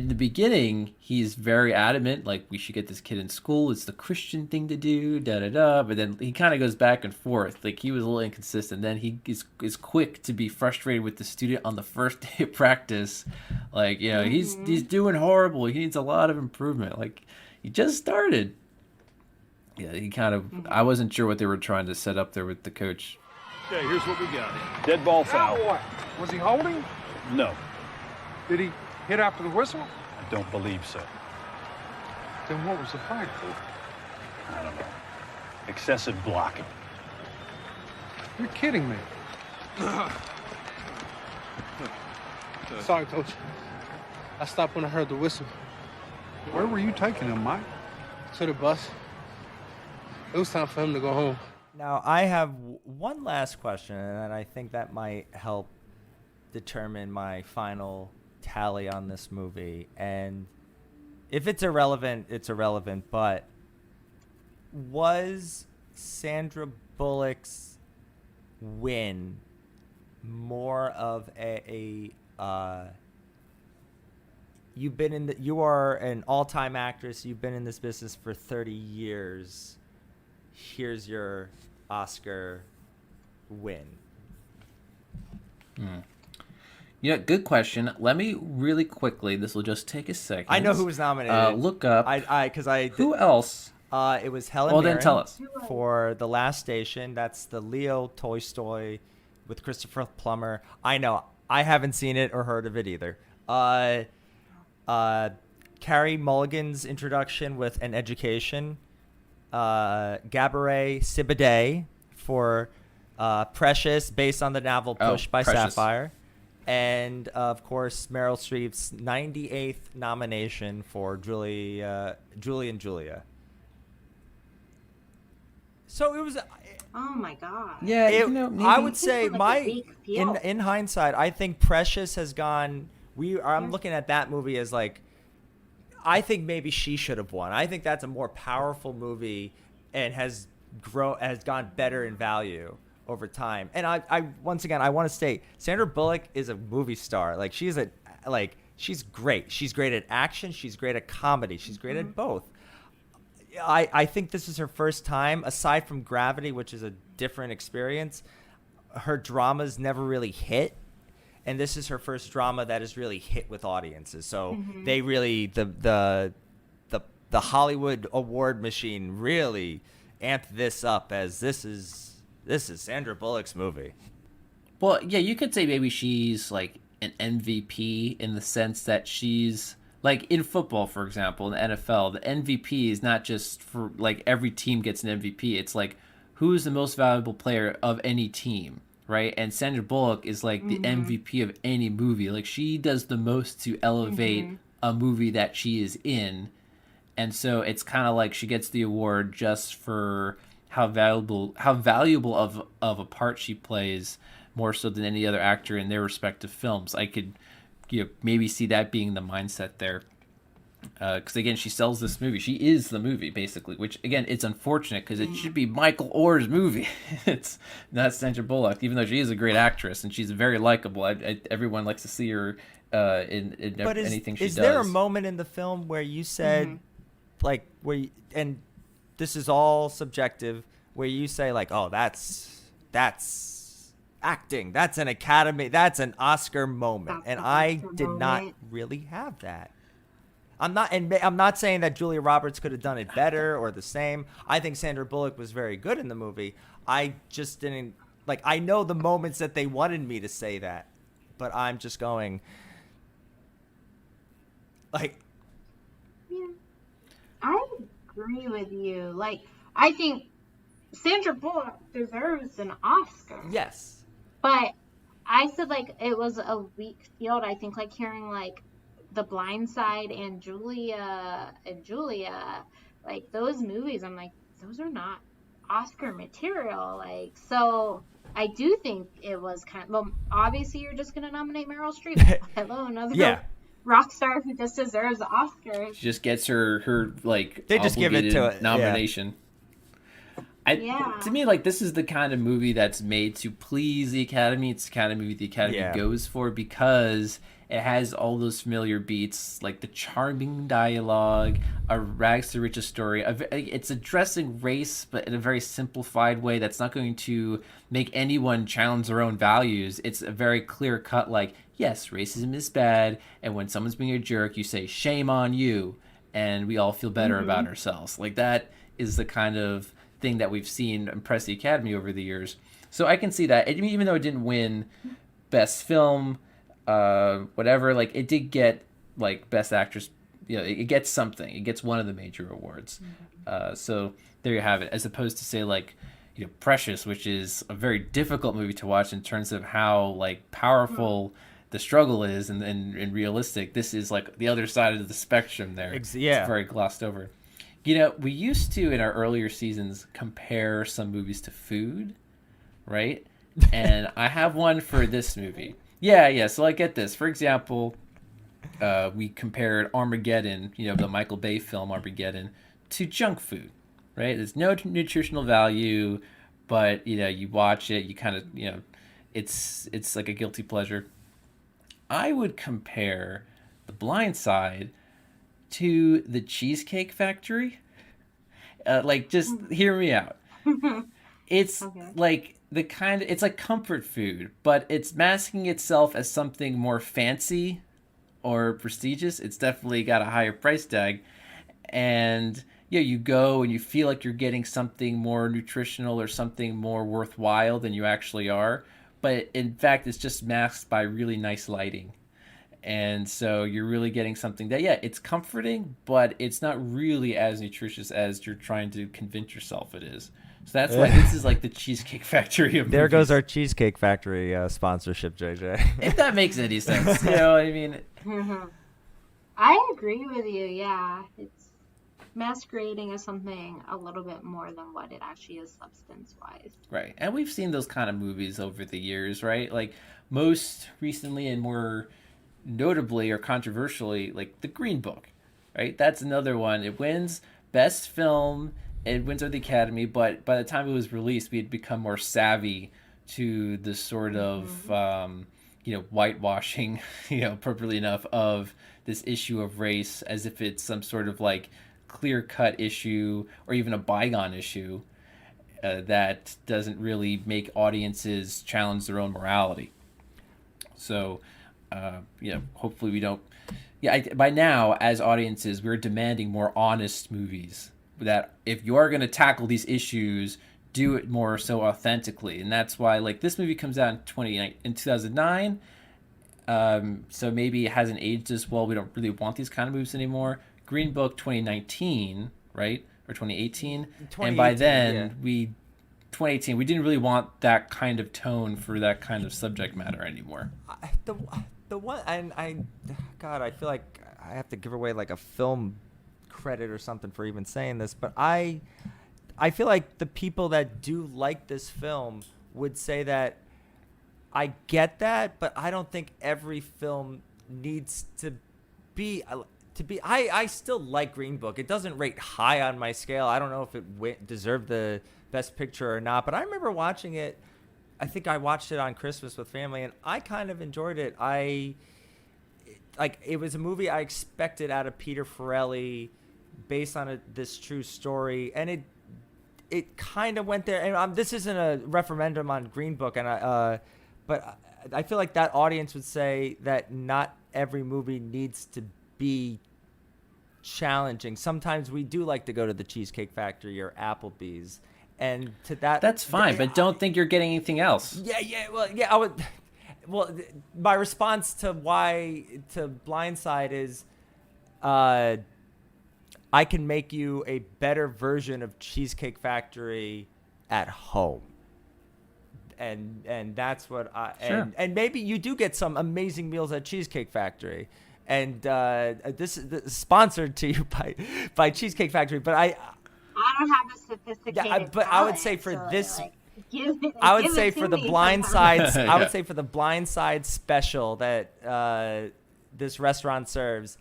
the beginning, he's very adamant, we should get this kid in school. It's the Christian thing to do, da-da-da. But then he kind of goes back and forth. He was a little inconsistent. Then he is quick to be frustrated with the student on the first day of practice. He's doing horrible. He needs a lot of improvement. He just started. Yeah, he kind of... I wasn't sure what they were trying to set up there with the coach. Okay, here's what we got. Dead ball foul. Now what? Was he holding? No. Did he hit after the whistle? I don't believe so. Then what was the fight for? I don't know. Excessive blocking. You're kidding me. Sorry, Coach. I stopped when I heard the whistle. Where were you taking him, Mike? To the bus. It was time for him to go home. Now, I have one last question, and I think that might help determine my final tally on this movie. And if it's irrelevant, it's irrelevant, but was Sandra Bullock's win more of you are an all-time actress, you've been in this business for 30 years, here's your Oscar win? Good question. Let me really quickly, this will just take a second. I know who was nominated. Look up. Who else? It was Helen Well, Mirren then tell us. for The Last Station. That's the Leo Tolstoy with Christopher Plummer. I know. I haven't seen it or heard of it either. Carey Mulligan's introduction with An Education. Gabourey Sidibe for Precious, based on the novel Push by Precious. Sapphire. And, of course, Meryl Streep's 98th nomination for Julie and Julia. So it was... Oh my god. Yeah, I would say Like a big appeal. in hindsight, I think Precious has gone... I'm looking at that movie as like... I think maybe she should have won. I think that's a more powerful movie and has gone better in value over time. And I once again, I want to state, Sandra Bullock is a movie star. Like she's great. She's great at action. She's great at comedy. She's great at both. I think this is her first time, aside from Gravity, which is a different experience. Her dramas never really hit. And this is her first drama that has really hit with audiences. So they really, the Hollywood award machine really amped this up as this is Sandra Bullock's movie. Well, yeah, you could say maybe she's like an MVP in the sense that she's like in football, for example, in the NFL, the MVP is not just for like every team gets an MVP. It's like who's the most valuable player of any team, right? And Sandra Bullock is like the MVP of any movie. Like she does the most to elevate a movie that she is in. And so it's kind of like she gets the award just for how valuable of a part she plays, more so than any other actor in their respective films. I could maybe see that being the mindset there. Because again, she sells this movie. She is the movie, basically, which again, it's unfortunate because it should be Michael Orr's movie. It's not Sandra Bullock, even though she is a great actress and she's very likable. Everyone likes to see her in anything she does. Is there a moment in the film where you said, like, and this is all subjective, where you say like, oh, that's acting, that's an Academy, that's an Oscar moment, and I did not really have that. I'm not saying that Julia Roberts could have done it better or the same. I think Sandra Bullock was very good in the movie. I just didn't like. I know the moments that they wanted me to say that, but I'm just going like. Yeah, I agree with you. Like, I think Sandra Bullock deserves an Oscar. Yes. But I said, like, it was a weak field. I think, like, hearing, like, The Blind Side and Julia, like, those movies, I'm like, those are not Oscar material. Like, so I do think it was kind of, well, obviously you're just going to nominate Meryl Streep. Hello, another rock star who just deserves the Oscar. She just gets her like, they just give it to it. Nomination. Yeah. To me, like, this is the kind of movie that's made to please the Academy. It's the kind of movie the Academy goes for because it has all those familiar beats, like the charming dialogue, a rags to riches story. It's addressing race, but in a very simplified way that's not going to make anyone challenge their own values. It's a very clear cut, like, yes, racism is bad, and when someone's being a jerk, you say, shame on you, and we all feel better about ourselves. Like, that is the kind of thing that we've seen impress the Academy over the years. So I can see that. Even though it didn't win Best Film, whatever, like, it did get, like, Best Actress. It gets something. It gets one of the major awards. So there you have it. As opposed to, say, like, Precious, which is a very difficult movie to watch in terms of how like powerful the struggle is and realistic. This is like the other side of the spectrum there. Yeah. It's very glossed over. We used to in our earlier seasons compare some movies to food, right? And I have one for this movie. Yeah. So like get this. For example, we compared Armageddon, the Michael Bay film Armageddon, to junk food, right? There's no nutritional value, but you watch it, you kind of it's like a guilty pleasure. I would compare The Blind Side to the Cheesecake Factory. Just hear me out. It's Okay. like it's like comfort food, but it's masking itself as something more fancy or prestigious. It's definitely got a higher price tag. And you go and you feel like you're getting something more nutritional or something more worthwhile than you actually are. But in fact, it's just masked by really nice lighting. And so you're really getting something that, it's comforting, but it's not really as nutritious as you're trying to convince yourself it is. So that's why this is like the Cheesecake Factory of There movies. goes our Cheesecake Factory sponsorship, JJ. If that makes any sense. You know what I mean? I agree with you. Yeah, it's masquerading as something a little bit more than what it actually is substance-wise. Right. And we've seen those kind of movies over the years, right? Like most recently and more notably or controversially, like The Green Book, right? That's another one. It wins Best Film. It wins at the Academy, but by the time it was released, we had become more savvy to the sort of, whitewashing, appropriately enough, of this issue of race as if it's some sort of like clear-cut issue or even a bygone issue that doesn't really make audiences challenge their own morality. So, hopefully we don't. By now, as audiences, we're demanding more honest movies. That if you are going to tackle these issues, do it more so authentically, and that's why like this movie comes out in 2009. So maybe it hasn't aged as well. We don't really want these kind of movies anymore. Green Book 2019, right, or 2018, and by then 2018, we didn't really want that kind of tone for that kind of subject matter anymore. The one, and God, I feel like I have to give away like a film credit or something for even saying this, but I feel like the people that do like this film would say that I get that, but I don't think every film needs to be. I still like Green Book. It doesn't rate high on my scale. I don't know if it deserved the Best Picture or not, but I remember watching it. I think I watched it on Christmas with family, and I kind of enjoyed it. It was a movie I expected out of Peter Farrelly, based on this true story, and it kind of went there. And this isn't a referendum on Green Book, and but I feel like that audience would say that not every movie needs to be challenging. Sometimes we do like to go to the Cheesecake Factory or Applebee's, and to that's fine, but don't think you're getting anything else. I would. Well, my response to Blindside is, I can make you a better version of Cheesecake Factory at home. And that's what and maybe you do get some amazing meals at Cheesecake Factory. And this is sponsored to you by Cheesecake Factory, but I don't have a sophisticated but I would say for this the Blind Side I would say for the Blind Side special that this restaurant serves,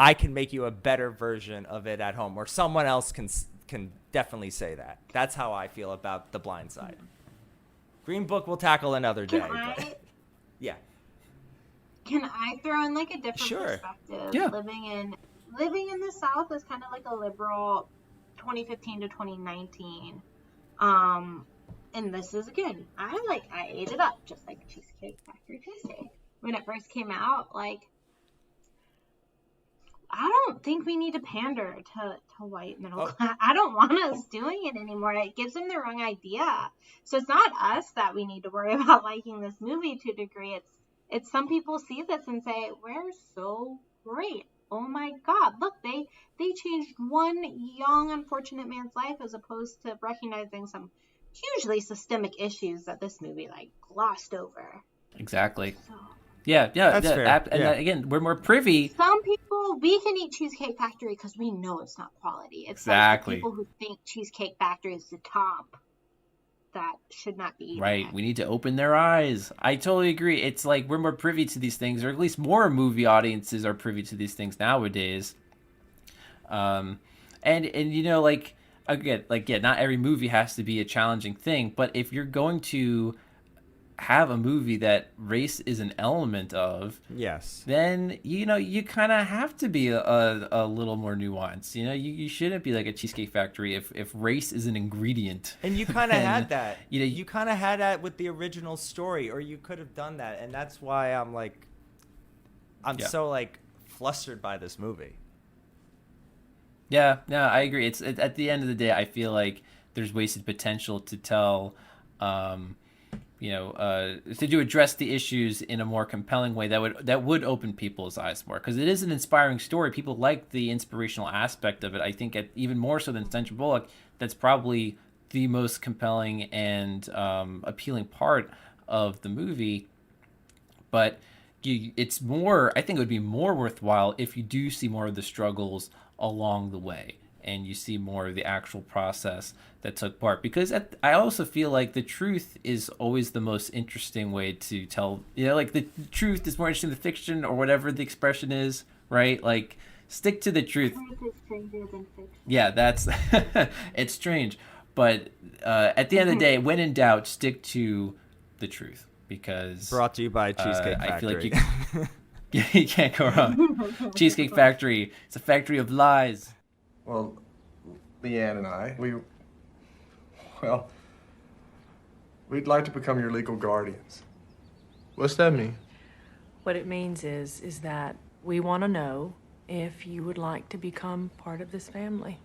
I can make you a better version of it at home, or someone else can definitely say that. That's how I feel about The Blind Side. Green Book we'll tackle another day. Yeah. Can I throw in like a different Sure. perspective? Yeah. Living in the South is kind of like a liberal 2015 to 2019. And this is again, I ate it up just like Cheesecake Factory cheesecake. When it first came out, like I don't think we need to pander to white middle class. I don't want us doing it anymore. It gives them the wrong idea. So it's not us that we need to worry about liking this movie to a degree. It's some people see this and say, we're so great. Oh my God, look, they changed one young, unfortunate man's life as opposed to recognizing some hugely systemic issues that this movie like glossed over. Exactly. So, Yeah, That's fair. and Yeah. again, we're more privy. some people, we can eat Cheesecake Factory because we know it's not quality. It's like the Exactly. people who think Cheesecake Factory is the top that should not be eating Right. it. We need to open their eyes. I totally agree. It's like we're more privy to these things, or at least more movie audiences are privy to these things nowadays. And you know, like, again, like, yeah, not every movie has to be a challenging thing, but if you're going to have a movie that race is an element of, Yes. then you kind of have to be a little more nuanced. You shouldn't be like a Cheesecake Factory if race is an ingredient. And you kind of And, had that. you You kind of had that with the original story, or you could have done that, and that's why I'm Yeah. so like flustered by this movie. Yeah, no, I agree. It's at the end of the day, I feel like there's wasted potential to tell, to address the issues in a more compelling way that would open people's eyes more, because it is an inspiring story. People like the inspirational aspect of it. I think even more so than Sandra Bullock, that's probably the most compelling and appealing part of the movie. But it's more. I think it would be more worthwhile if you do see more of the struggles along the way, and you see more of the actual process that took part. Because I also feel like the truth is always the most interesting way to tell. Like the truth is more interesting than fiction, or whatever the expression is, right? Like, stick to the truth. Truth is stranger than fiction. Yeah, that's it's strange, but at the end of the day, when in doubt, stick to the truth. Because Brought to you by Cheesecake Factory. I feel like you can't go wrong. Cheesecake Factory, it's a factory of lies. Well, Leanne and I, we'd like to become your legal guardians. What's that mean? What it means is that we want to know if you would like to become part of this family.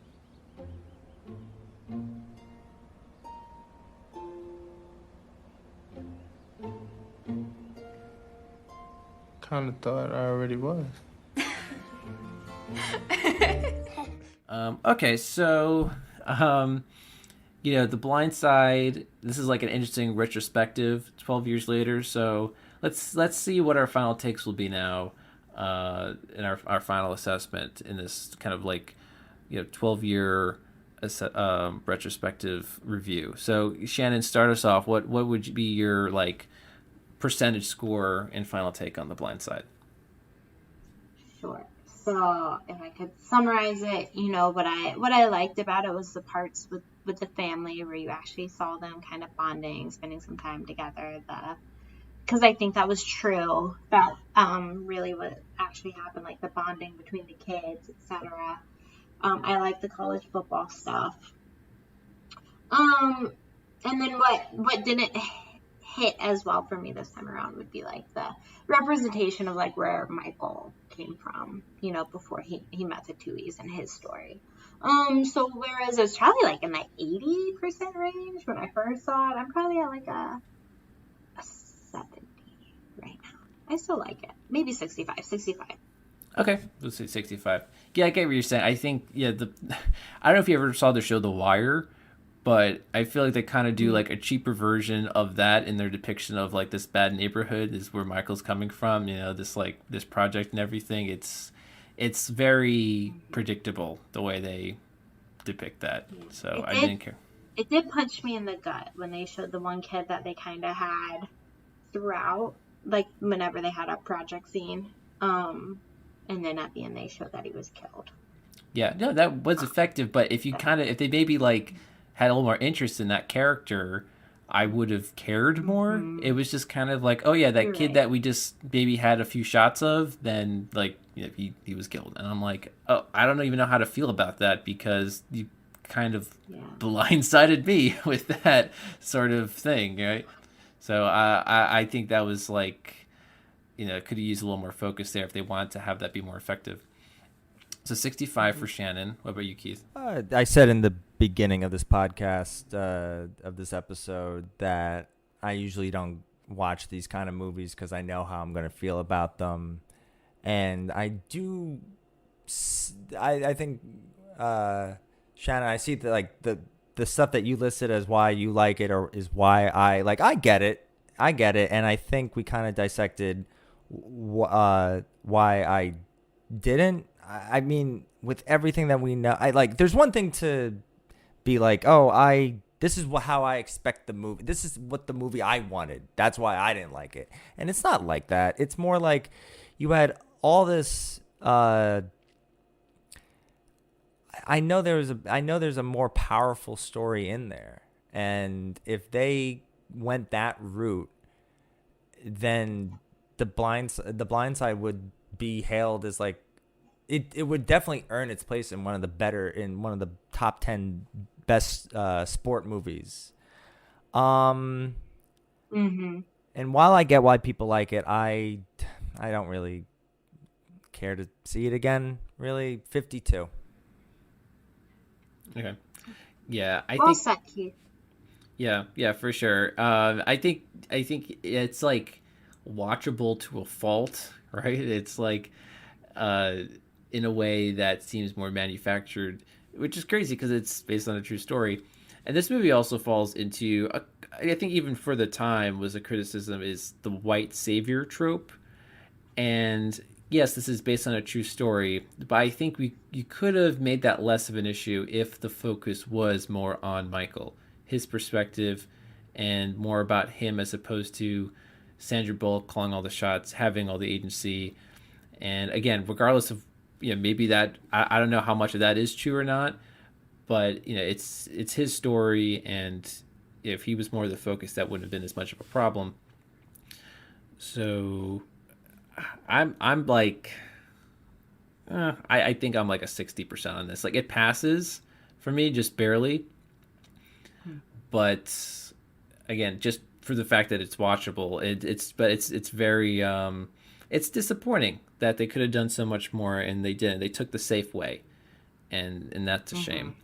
Kind of thought I already was. Okay, so The Blind Side. This is like an interesting retrospective, 12 years later. So let's see what our final takes will be now, in our final assessment in this kind of like 12-year retrospective review. So Shannon, start us off. What would be your like percentage score and final take on The Blind Side? Sure. So if I could summarize it, what I liked about it was the parts with the family where you actually saw them kind of bonding, spending some time together. Because I think that was true. That really what actually happened, like the bonding between the kids, etc. I like the college football stuff. And then what didn't hit as well for me this time around would be like the representation of like where Michael came from, before he met the Tuohys and his story. So whereas it was probably like in the 80% range when I first saw it, I'm probably at like a 70 right now. I still like it. Maybe 65. Okay, let's say 65. Yeah, I get what you're saying. I think, I don't know if you ever saw the show The Wire, but I feel like they kind of do like a cheaper version of that in their depiction of like this bad neighborhood is where Michael's coming from. This project and everything. It's very predictable the way they depict that. So I didn't care. It did punch me in the gut when they showed the one kid that they kind of had throughout, like whenever they had a project scene. And then at the end they showed that he was killed. Yeah, no, that was effective. But if they maybe like had a little more interest in that character, I would have cared more. Mm-hmm. It was just kind of like, oh yeah, that kid that we just maybe had a few shots of, then like he was killed, and I'm like, oh, I don't even know how to feel about that because you kind of blindsided me with that sort of thing, right? So I think that was like, could have used a little more focus there if they wanted to have that be more effective. So 65 for Shannon. What about you, Keith? I said in the beginning of this podcast, of this episode, that I usually don't watch these kind of movies because I know how I'm going to feel about them. And I do, I think, Shannon, I see that like the stuff that you listed as why you like it or is why I like. I get it, and I think we kind of dissected why I didn't. I mean, with everything that we know, I like. There's one thing to be like, oh, this is how I expect the movie. This is what the movie I wanted. That's why I didn't like it. And it's not like that. It's more like you had all this. I know there's a more powerful story in there, and if they went that route, then the blind side would be hailed as like it would definitely earn its place in one of the top 10 best sport movies. And while I get why people like it, I don't really care to see it again. Really, 52. Okay. Yeah, I Well think. said, Keith. Yeah, for sure. I think it's like watchable to a fault, right? It's like in a way that seems more manufactured, which is crazy because it's based on a true story. And this movie also falls into, I think even for the time was a criticism, is the white savior trope. And yes, this is based on a true story, but I think you could have made that less of an issue if the focus was more on Michael, his perspective, and more about him as opposed to Sandra Bullock calling all the shots, having all the agency. And again, regardless of, maybe that, I don't know how much of that is true or not, but it's his story, and if he was more the focus, that wouldn't have been as much of a problem. So I'm like, I think I'm like a 60% on this. Like, it passes for me just barely, but again, just for the fact that it's watchable, it's very it's disappointing that they could have done so much more and they didn't. They took the safe way, and that's a shame.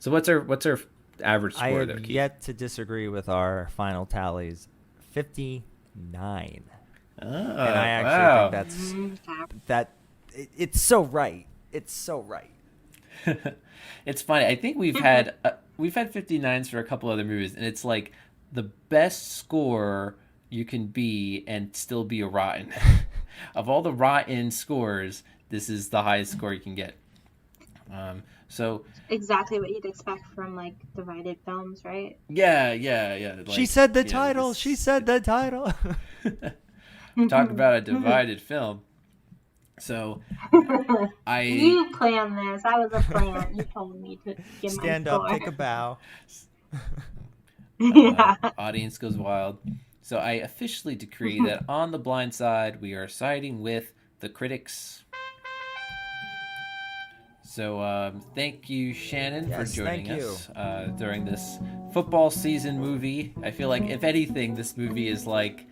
So what's our average score I there, have Keith? yet to disagree with our final tallies. 59. And I actually think it's so right. It's so right. It's funny. I think we've had 59s for a couple other movies, and it's like the best score you can be and still be a rotten. Of all the rotten scores, this is the highest score you can get. So Exactly what you'd expect from like divided films, right? Yeah. Like, She said the title. She said the title. Talk about a divided film. So You planned this. I was a plan. You told me to give Stand my up, score. take a bow. Yeah. Audience goes wild. So I officially decree that on The Blind Side, we are siding with the critics. So thank you, Shannon, for joining us during this football season movie. I feel like, if anything, this movie is like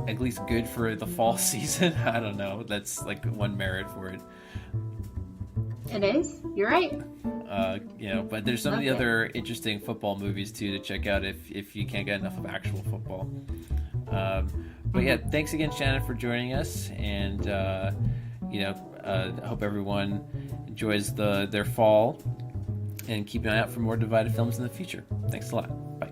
at least good for the fall season. I don't know. That's like one merit for it. It is. You're right. But there's so many other interesting football movies too to check out if you can't get enough of actual football. But yeah, thanks again, Shannon, for joining us, and I hope everyone enjoys their fall, and keep an eye out for more divided films in the future. Thanks a lot. Bye.